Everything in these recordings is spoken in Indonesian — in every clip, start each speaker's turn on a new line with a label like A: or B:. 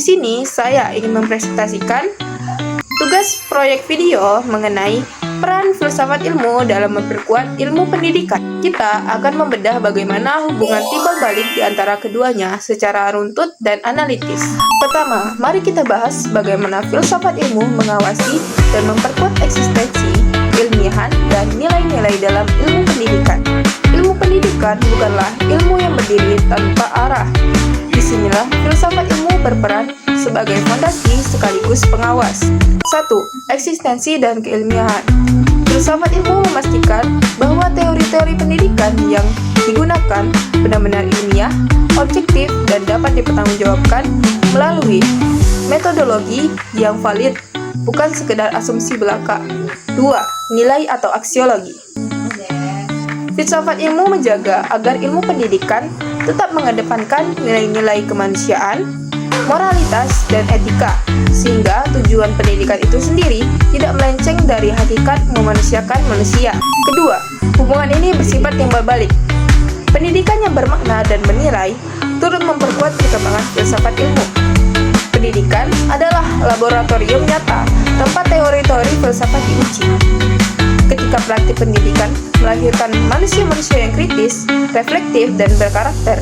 A: sini saya ingin mempresentasikan tugas proyek video mengenai peran filsafat ilmu dalam memperkuat ilmu pendidikan. Kita akan membedah bagaimana hubungan timbal balik di antara keduanya secara runtut dan analitis. Pertama, mari kita bahas bagaimana filsafat ilmu mengawasi dan memperkuat eksistensi, keilmiahan, dan nilai-nilai dalam ilmu pendidikan. Ilmu pendidikan bukanlah ilmu yang berdiri tanpa arah. Disinilah filsafat ilmu berperan sebagai fondasi sekaligus pengawas. 1. Eksistensi dan keilmiahan. Filsafat ilmu memastikan bahwa teori-teori pendidikan yang digunakan benar-benar ilmiah, objektif, dan dapat dipertanggungjawabkan melalui metodologi yang valid, bukan sekedar asumsi belaka. 2. Nilai atau aksiologi. Filsafat ilmu menjaga agar ilmu pendidikan tetap mengedepankan nilai-nilai kemanusiaan, moralitas, dan etika, sehingga tujuan pendidikan itu sendiri tidak melenceng dari hakikat memanusiakan manusia. Kedua, hubungan ini bersifat timbal balik. Pendidikan yang bermakna dan bernilai turut memperkuat perkembangan filsafat ilmu. Pendidikan adalah laboratorium nyata tempat teori-teori filsafat diuji. Ketika praktik pendidikan melahirkan manusia-manusia yang kritis, reflektif, dan berkarakter,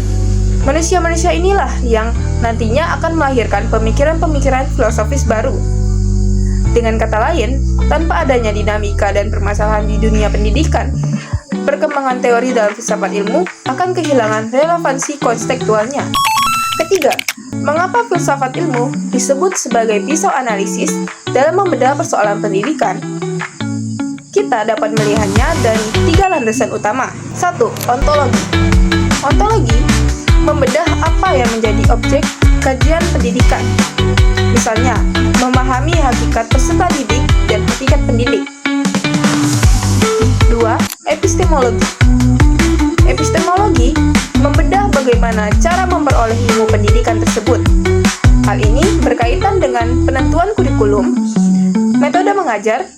A: manusia-manusia inilah yang nantinya akan melahirkan pemikiran-pemikiran filosofis baru. Dengan kata lain, tanpa adanya dinamika dan permasalahan di dunia pendidikan, perkembangan teori dalam filsafat ilmu akan kehilangan relevansi konstektualnya. Ketiga, mengapa filsafat ilmu disebut sebagai pisau analisis dalam membedah persoalan pendidikan? Kita dapat melihatnya dari 3 landasan utama. 1. Ontologi. Ontologi membedah apa yang menjadi objek kajian pendidikan. Misalnya, memahami hakikat peserta didik dan hakikat pendidik. 2. Epistemologi. Epistemologi membedah bagaimana cara memperoleh ilmu pendidikan tersebut. Hal ini berkaitan dengan penentuan kurikulum, metode mengajar,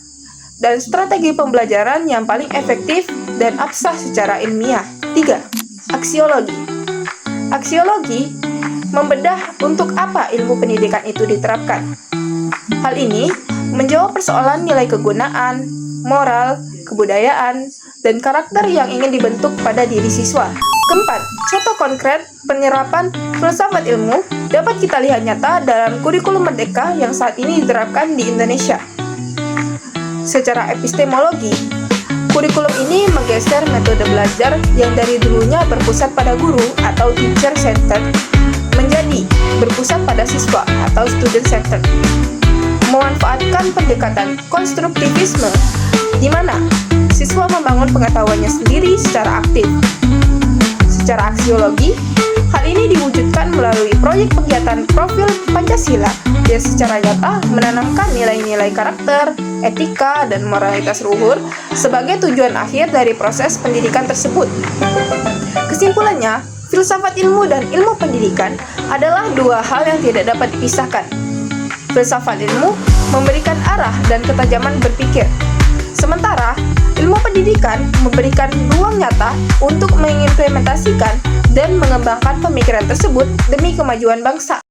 A: dan strategi pembelajaran yang paling efektif dan absah secara ilmiah. 3. Aksiologi. Aksiologi membedah untuk apa ilmu pendidikan itu diterapkan. Hal ini menjawab persoalan nilai kegunaan, moral, kebudayaan, dan karakter yang ingin dibentuk pada diri siswa. Keempat, contoh konkret penyerapan filsafat ilmu dapat kita lihat nyata dalam kurikulum merdeka yang saat ini diterapkan di Indonesia. Secara epistemologi, kurikulum ini menggeser metode belajar yang dari dulunya berpusat pada guru atau teacher-centered menjadi berpusat pada siswa atau student-centered. Memanfaatkan pendekatan konstruktivisme, di mana siswa membangun pengetahuannya sendiri secara aktif. Secara aksiologi, hal ini diwujudkan melalui proyek kegiatan profil Pancasila yang secara nyata menanamkan nilai-nilai karakter, etika, dan moralitas luhur sebagai tujuan akhir dari proses pendidikan tersebut. Kesimpulannya, filsafat ilmu dan ilmu pendidikan adalah 2 hal yang tidak dapat dipisahkan. Filsafat ilmu memberikan arah dan ketajaman berpikir, sementara ilmu pendidikan memberikan ruang nyata untuk mengimplementasikan dan mengembangkan pemikiran tersebut demi kemajuan bangsa.